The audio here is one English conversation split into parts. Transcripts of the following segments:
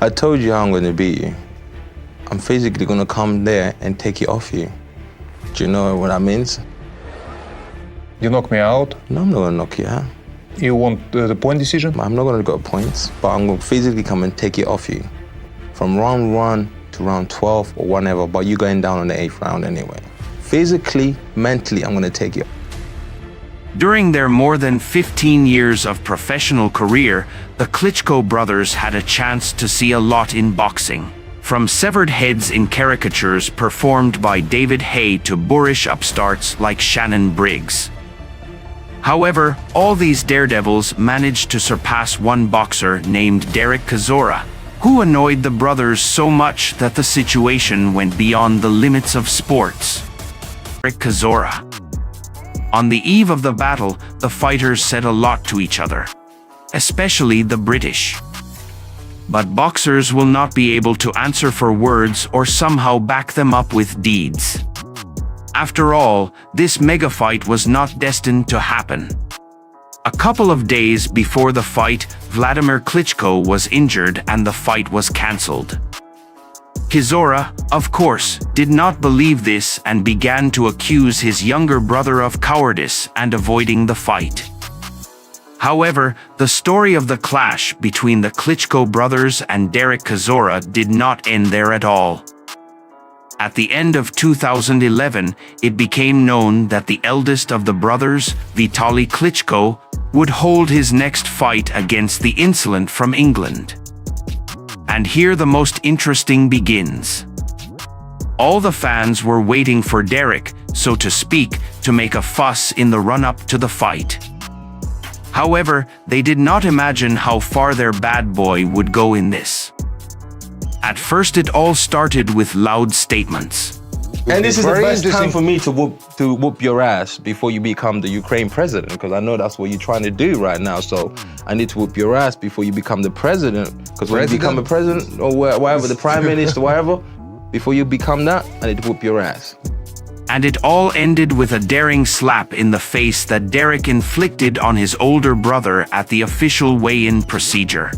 I told you how I'm going to beat you. I'm physically going to come there and take it off you. Do you know what that means? You knock me out. No, I'm not going to knock you out. You want the point decision? I'm not going to go points, but I'm going to physically come and take it off you. From round 1 to round 12 or whatever, but you're going down on the 8th round anyway. Physically, mentally, I'm going to take it. During their more than 15 years of professional career, the Klitschko brothers had a chance to see a lot in boxing. From severed heads in caricatures performed by David Haye to boorish upstarts like Shannon Briggs. However, all these daredevils managed to surpass one boxer named Dereck Chisora, who annoyed the brothers so much that the situation went beyond the limits of sports. Dereck Chisora. On the eve of the battle, the fighters said a lot to each other, especially the British. But boxers will not be able to answer for words or somehow back them up with deeds. After all, this mega fight was not destined to happen. A couple of days before the fight, Vladimir Klitschko was injured and the fight was cancelled. Chisora, of course, did not believe this and began to accuse his younger brother of cowardice and avoiding the fight. However, the story of the clash between the Klitschko brothers and Dereck Chisora did not end there at all. At the end of 2011, it became known that the eldest of the brothers, Vitali Klitschko, would hold his next fight against the insolent from England. And here the most interesting begins. All the fans were waiting for Dereck, so to speak, to make a fuss in the run-up to the fight. However, they did not imagine how far their bad boy would go in this. At first it all started with loud statements. And this is the best time for me to whoop your ass before you become the Ukraine president, because I know that's what you're trying to do right now. So I need to whoop your ass before you become the president, because when you become a president or whatever, the prime minister, whatever, before you become that, I need to whoop your ass. And it all ended with a daring slap in the face that Dereck inflicted on his older brother at the official weigh-in procedure.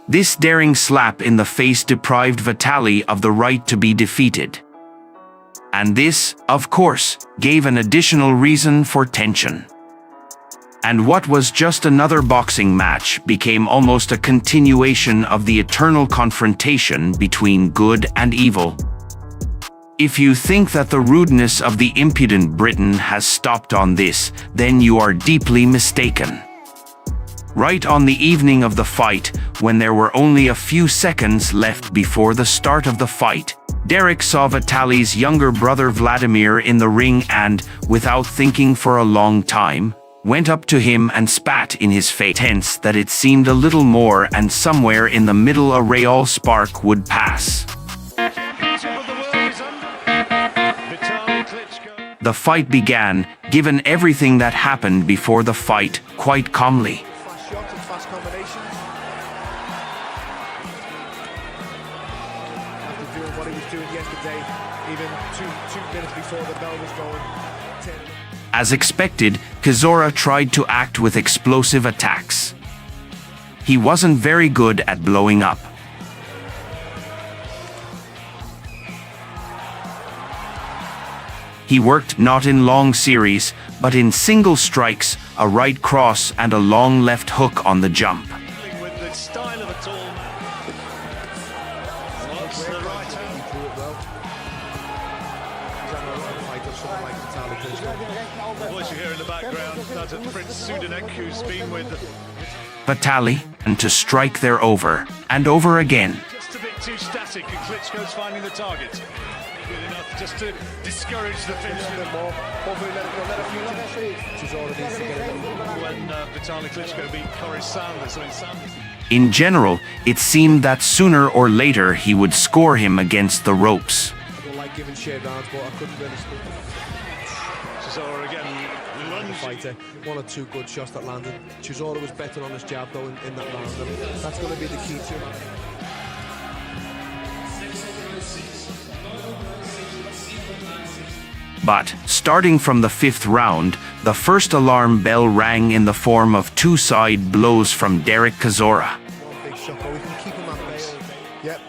This daring slap in the face deprived Vitali of the right to be defeated. And this, of course, gave an additional reason for tension. And what was just another boxing match became almost a continuation of the eternal confrontation between good and evil. If you think that the rudeness of the impudent Briton has stopped on this, then you are deeply mistaken. Right on the evening of the fight, when there were only a few seconds left before the start of the fight, Dereck saw Vitali's younger brother Vladimir in the ring and, without thinking for a long time, went up to him and spat in his face, tense that it seemed a little more and somewhere in the middle a ray spark would pass. The fight began, given everything that happened before the fight, quite calmly. Fast combinations. After doing what he was doing yesterday, even two minutes before the bell was going. As expected, Chisora tried to act with explosive attacks. He wasn't very good at blowing up. He worked not in long series, but in single strikes, a right cross and a long left hook on the jump. With the style of a tall man. What's the right hand? The voice you hear in the background, that's Prince Sudanek, who's been with Vitali, and to strike there over and over again. just a bit too static, and Klitschko's finding the target. Good enough just to discourage the finish. When Vitali Klitschko beat Corey Sanders. In general, it seemed that sooner or later he would score him against the ropes. I don't like giving shade rounds, but I couldn't really speak. Chisora again. Fighter, one or two good shots that landed. Chisora was better on his jab though in that round. And that's going to be the key to him. But, starting from the 5th round, the first alarm bell rang in the form of two side blows from Dereck Chisora. Big shot, but we can keep him at bay. Yep.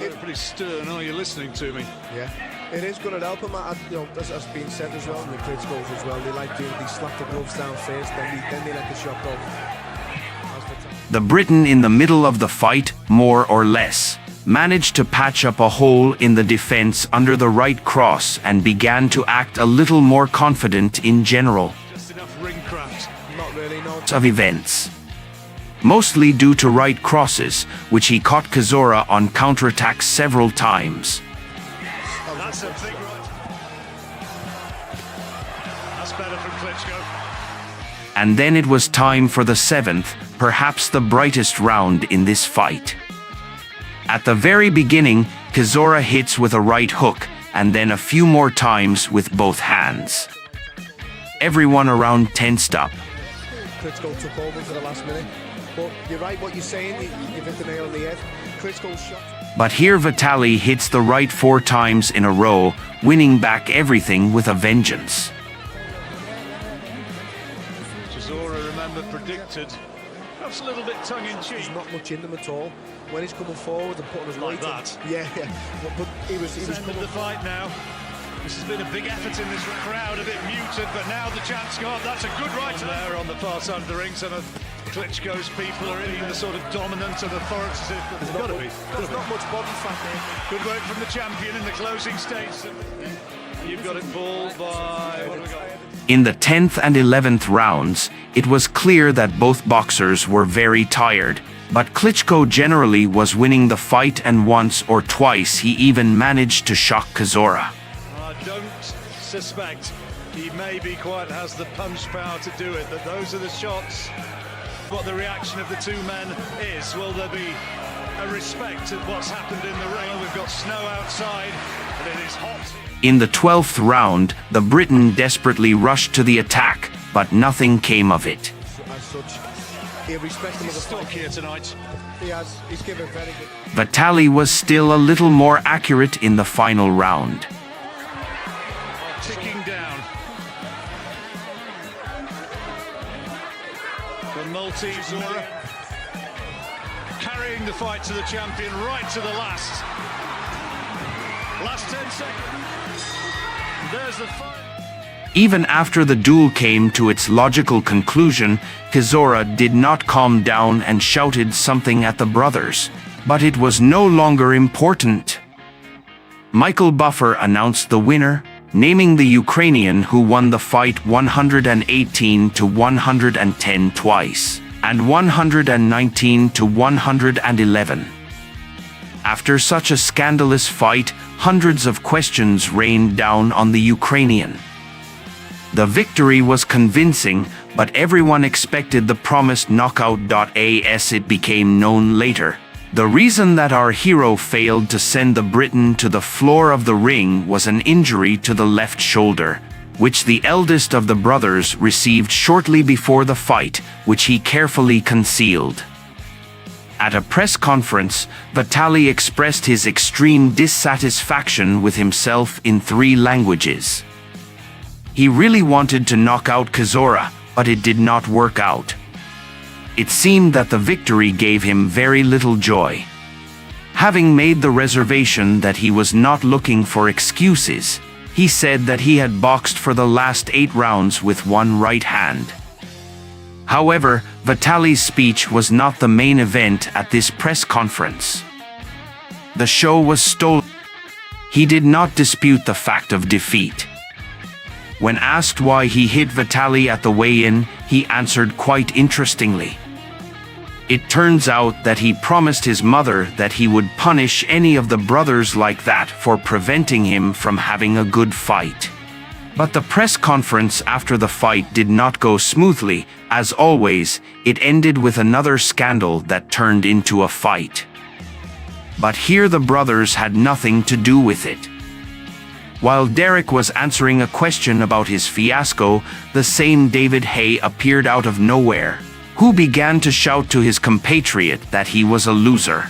You're pretty stern, are you listening to me? Yeah. It is going to help him, as been said as well, and the Klitschkos as well. They like doing these slap the gloves down first, then they let the shot go. The Briton in the middle of the fight, more or less, managed to patch up a hole in the defense under the right cross and began to act a little more confident in general Just enough ring craft. Not really, no. of events. Mostly due to right crosses, which he caught Chisora on counterattacks several times. That's a big right. That's better from Klitschko. And then it was time for the 7th, perhaps the brightest round in this fight. At the very beginning, Chisora hits with a right hook, and then a few more times with both hands. Everyone around tensed up. Klitschko took over for the last minute. But you're right, what you're saying, you've hit the nail on the head. Klitschko's shot. But here Vitali hits the right 4 times in a row, winning back everything with a vengeance. Chisora, remember, predicted. Perhaps a little bit tongue-in-cheek. There's not much in them at all. When he's coming forward and putting his Like weight that. in. Yeah. But he was End of coming the fight now. This has been a big effort in this crowd, a bit muted, but now the chance gone. That's a good right there on the far side of the ring. Some of Klitschko's people are in the sort of dominant and authoritative. There's got to be. There's not much body fat there. Good work from the champion in the closing stages. You've got it balled by... What have we got? In the 10th and 11th rounds, it was clear that both boxers were very tired, but Klitschko generally was winning the fight, and once or twice he even managed to shock Chisora. I don't suspect he maybe quite has the punch power to do it, but those are the shots. What the reaction of the two men is, will there be a respect at what's happened in the ring? We've got snow outside, and it is hot. In the 12th round, the Briton desperately rushed to the attack, but nothing came of it. As such, he'll respect him as a Stuck here tonight. He has. He's given very good. Vitali was still a little more accurate in the final round. Ticking down. The multi-Chisora carrying the fight to the champion right to the last. Last 10 seconds. There's the fight. Even after the duel came to its logical conclusion, Chisora did not calm down and shouted something at the brothers, but it was no longer important. Michael Buffer announced the winner, naming the Ukrainian who won the fight 118 to 110 twice, and 119 to 111. After such a scandalous fight, hundreds of questions rained down on the Ukrainian. The victory was convincing, but everyone expected the promised knockout. As it became known later, the reason that our hero failed to send the Briton to the floor of the ring was an injury to the left shoulder, which the eldest of the brothers received shortly before the fight, which he carefully concealed. At a press conference, Vitali expressed his extreme dissatisfaction with himself in 3 languages. He really wanted to knock out Chisora, but it did not work out. It seemed that the victory gave him very little joy. Having made the reservation that he was not looking for excuses, he said that he had boxed for the last 8 rounds with one right hand. However, Vitali's speech was not the main event at this press conference. The show was stolen. He did not dispute the fact of defeat. When asked why he hit Vitali at the weigh-in, he answered quite interestingly. It turns out that he promised his mother that he would punish any of the brothers like that for preventing him from having a good fight. But the press conference after the fight did not go smoothly. As always, it ended with another scandal that turned into a fight. But here the brothers had nothing to do with it. While Dereck was answering a question about his fiasco, the same David Haye appeared out of nowhere, who began to shout to his compatriot that he was a loser.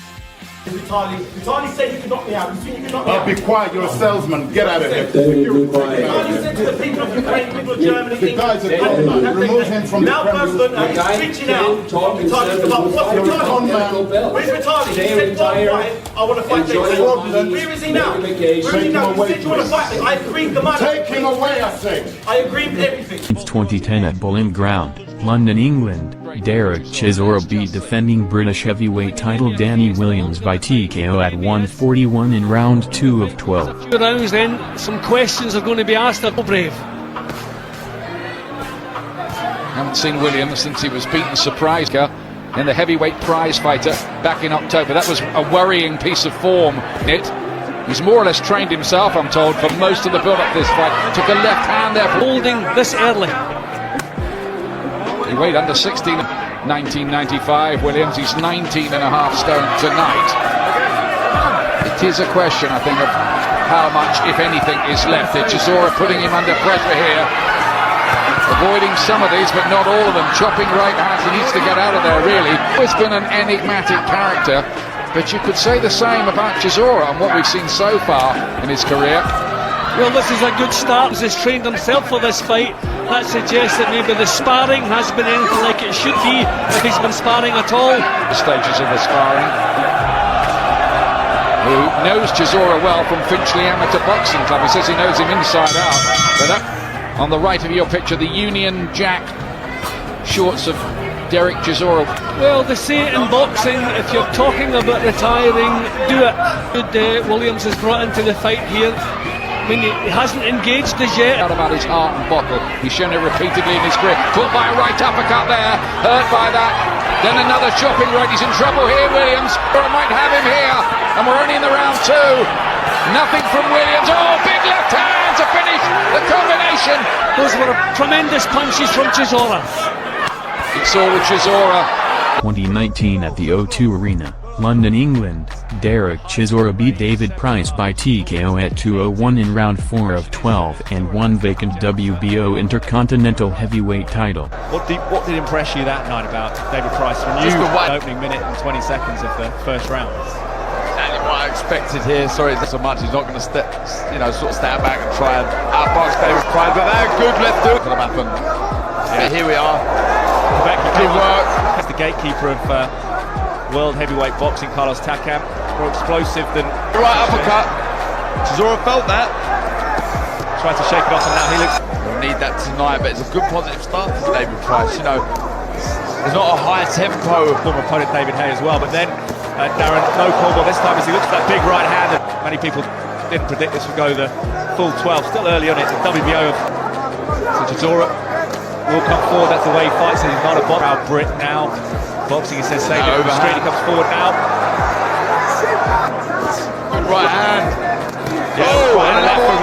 Vitali said you could knock me out. You think you can knock me out? Be quiet, you're a salesman. Get out of here. Vitali said to the people of Ukraine, people of Germany, The guy's a con man. Remove him from the now person he's reaching out. Vitali's about what's Vitali? Where's Vitali? He said, "Don't fight. I want to fight David." Where is he now? Where is he now? You said you want to fight me. I agreed the matter. Take him away, I say. I agreed with everything. Since 2010 at Bowling Ground, London, England, Dereck Chisora beat defending British heavyweight title Danny Williams by TKO at 141 in round 2 of 12. Rounds then, some questions are going to be asked of Brave. Haven't seen Williams since he was beaten surprise in the heavyweight prize fighter back in October. That was a worrying piece of form. He's more or less trained himself, I'm told, for most of the build-up to this fight. Took a left hand there. Holding this early. He weighed under 16 in 1995, Williams. He's 19 and a half stone tonight. It is a question, I think, of how much, if anything, is left. Chisora putting him under pressure here. Avoiding some of these, but not all of them. Chopping right hands. He needs to get out of there, really. He's been an enigmatic character, but you could say the same about Chisora and what we've seen so far in his career. Well, this is a good start. He's trained himself for this fight. That suggests that maybe the sparring has been anything like it should be, if he's been sparring at all. The stages of the sparring. Who knows Chisora well from Finchley Amateur Boxing Club. He says he knows him inside out. But up on the right of your picture, the Union Jack shorts of Dereck Chisora. Well, they say in boxing, if you're talking about retiring, do it. Good Williams is brought into the fight here. I mean, he hasn't engaged as yet. Out about his heart and bottle. He's shown it repeatedly in his career. Caught by a right uppercut there. Hurt by that. Then another chopping right. He's in trouble here, Williams. Or I might have him here. And we're only in the round 2. Nothing from Williams. Oh, big left hand to finish the combination. Those were tremendous punches from Chisora. It's all with Chisora. 2019 at the O2 Arena, London, England, Dereck Chisora beat David Price by TKO at 2:01 in round 4 of 12 and won vacant WBO Intercontinental Heavyweight title. What did impress you that night about David Price when you opening minute and 20 seconds of the first round? Exactly what I expected here. Sorry so much. He's not going to sort of stand back and try and outbox David Price. But they're good. Let's do it. Could have happened. Yeah. Here we are. Good work. That's the gatekeeper of world heavyweight boxing, Carlos Takam. More explosive than right uppercut. Chisora felt that. Tried to shake it off, and now he looks. We'll need that tonight, but it's a good positive start for David Price. You know, there's not a high tempo. Former opponent David Hay as well, but then Darren, no call this time as he looks for that big right hand that many people didn't predict this would go the full 12. Still early on it, the WBO of Chisora will come forward. That's the way he fights, and he's not a proud Brit now. Boxing, he says, save it over straight. He comes forward now. Good right hand. Yeah, right and left from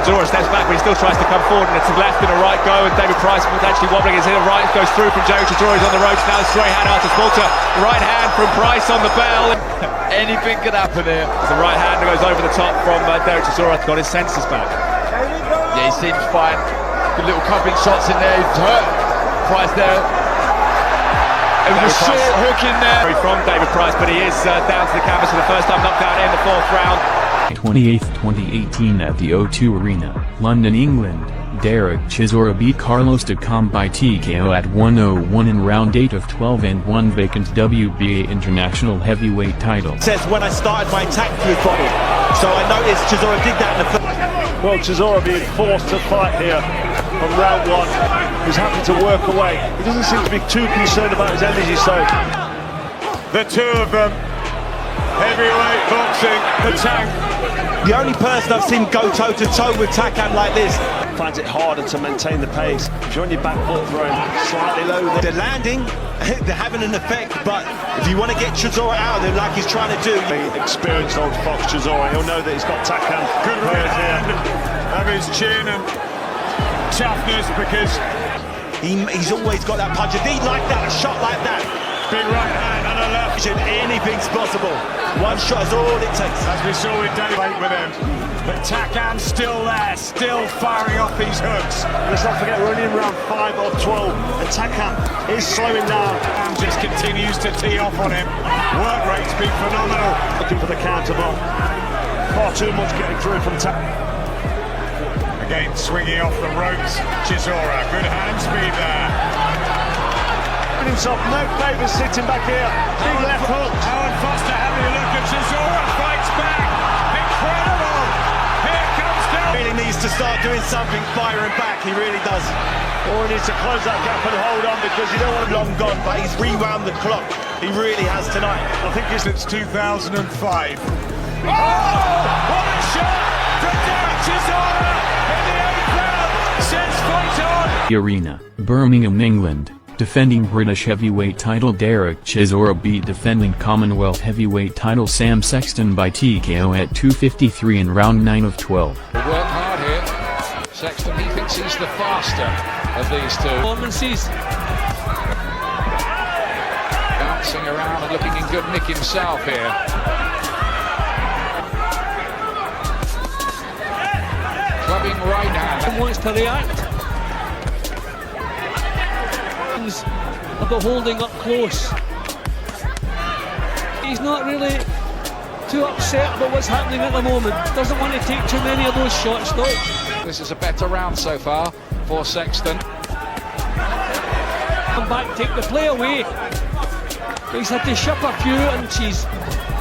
Chisora steps back, but he still tries to come forward, and it's a left and a right go, and David Price was actually wobbling his head. A right goes through from Dereck Chisora. He's on the ropes now. Straight hand out to Spalter. Right hand from Price on the bell. Anything could happen here. There's a right hand that goes over the top from Dereck Chisora. Got his senses back. Yeah, he seems fine. Good little cupping shots in there. He's hurt. Price there. It was a short hook in there. From David Price, but he is down to the canvas for the first time, knocked out in the 4th round. 28th 2018 at the O2 Arena, London, England, Dereck Chisora beat Carlos Takam by TKO at 1:01 in round 8 of 12 and won vacant WBA International Heavyweight title. Says when I started my attack to his body, so I noticed Chisora did that in the first. Well, Chisora being forced to fight here from round 1. He's happy to work away. He doesn't seem to be too concerned about his energy, so The two of them. Heavyweight boxing. The tank. The only person I've seen go toe-to-toe with Takam like this. finds it harder to maintain the pace. If you're on your back foot thrown slightly low there. They're landing, they're having an effect, but if you want to get Chisora out of there like he's trying to do. Experienced old Fox Chisora, he'll know that he's got Takam. Good right hand of his chin and toughness because he's always got that punch. If he like that, a shot like that. Big right hand and a left. Anything's possible. One shot is all it takes. As we saw with Danny with him. But Takan still there, still firing off these hooks. Let's not forget we're only in round 5 or 12, and Takan is slowing down. And just continues to tee off on him. Work rate's been phenomenal. Looking for the counter ball. Far too much getting through from Takan. Again, swinging off the ropes. Chisora, good hand speed there. Himself, no favours sitting back here. Big left hook. Howard Foster having a look at Chisora, fights back. Incredible. Here comes Del. Really needs to start doing something, firing back. He really does. Or he needs to close that gap and hold on, because you don't want Long gone, but he's rewound the clock. He really has tonight. I think it's 2005. Oh! What a shot from Dereck Chisora in the 8th round. Says fight on. Arena, Birmingham, England. Defending British heavyweight title Dereck Chisora beat defending Commonwealth heavyweight title Sam Sexton by TKO at 2:53 in round 9 of 12. Work hard here. Sexton, he thinks he's the faster of these two. Performances. Bouncing around and looking in good nick himself here. Clubbing right hand. Wants to react. About holding up close. He's not really too upset about what's happening at the moment. Doesn't want to take too many of those shots though. This is a better round so far for Sexton. Come back, take the play away. But he's had to ship a few inches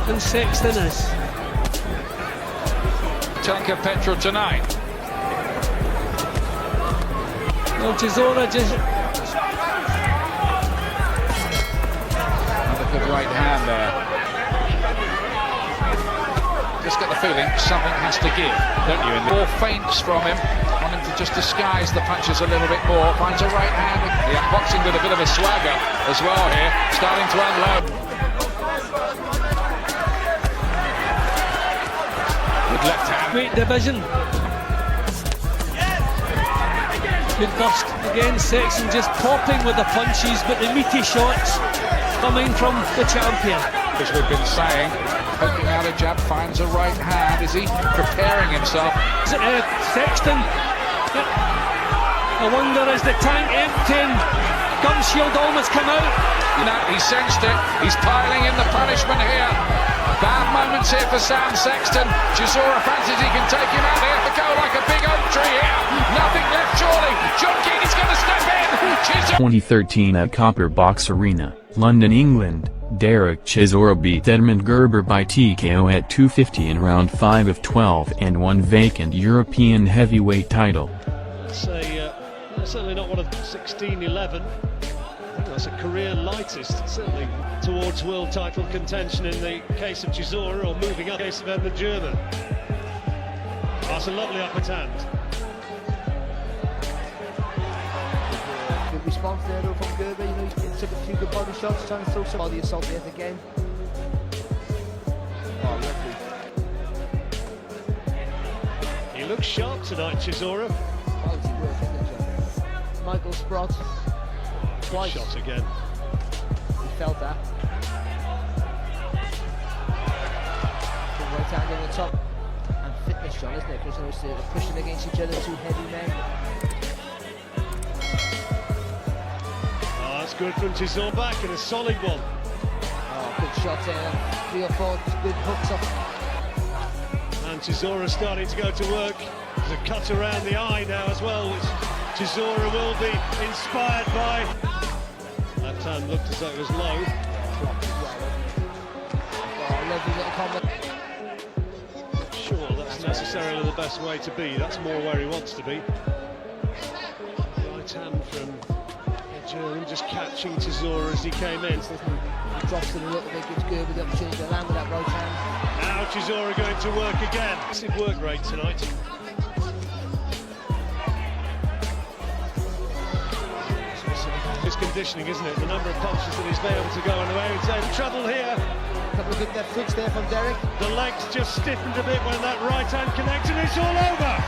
than Sexton is. Tanka Petrol tonight. Well, Chisora just... Good right hand there. Just get the feeling something has to give, don't you? And more feints from him, wanting to just disguise the punches a little bit more. Finds a right hand. Yeah, boxing with a bit of a swagger as well here, starting to unload. Good left hand. Weight division. Good burst again. Sexton just popping with the punches, but the meaty shots coming from the champion. As we've been saying, poking out a jab, finds a right hand. Is he preparing himself? Sexton. I wonder, is the tank emptying? Gum shield almost come out. You know, he sensed it. He's piling in the punishment here. Bad moments here for Sam Sexton. Chisora fancies he can take him out here to go like a big oak tree here. Nothing left, surely. John Keating's going to step in. 2013 at Copper Box Arena, London, England, Dereck Chisora beat Edmund Gerber by TKO at 2:50 in round 5 of 12 and won vacant European heavyweight title. That's certainly not one of 16-11. I think that's a career lightest, certainly towards world title contention in the case of Chisora, or moving up in the case of Edmund Gerber. That's a lovely upper hand. Good response there though from Gerber, you know, he took a few good body shots, trying to throw some body assault there at the game. Oh, lovely. He looks sharp tonight, Chisora. Quality work, isn't it, John? Michael Sprott, twice. Shot again. He felt that. Good right hand on the top. And fitness, John, isn't it? Because they're pushing against each other, two heavy men. That's good from Chisora back, and a solid one. Oh, good shot there. 3 or 4 good hooks up. And Chisora starting to go to work. There's a cut around the eye now as well, which Chisora will be inspired by. Left hand looked as though it was low. Oh, lovely little combat. Not sure that's necessarily the best way to be. That's more where he wants to be. Right hand from German, just catching Chisora as he came in. He drops it a little bit, gives Gerber the opportunity to land with that right hand. Now Chisora going to work again. Massive work rate tonight. His conditioning, isn't it? The number of punches that he's been able to go on the way. He's in trouble here. A couple of good left hooks there from Dereck. The legs just stiffened a bit when that right hand connected. It's all over.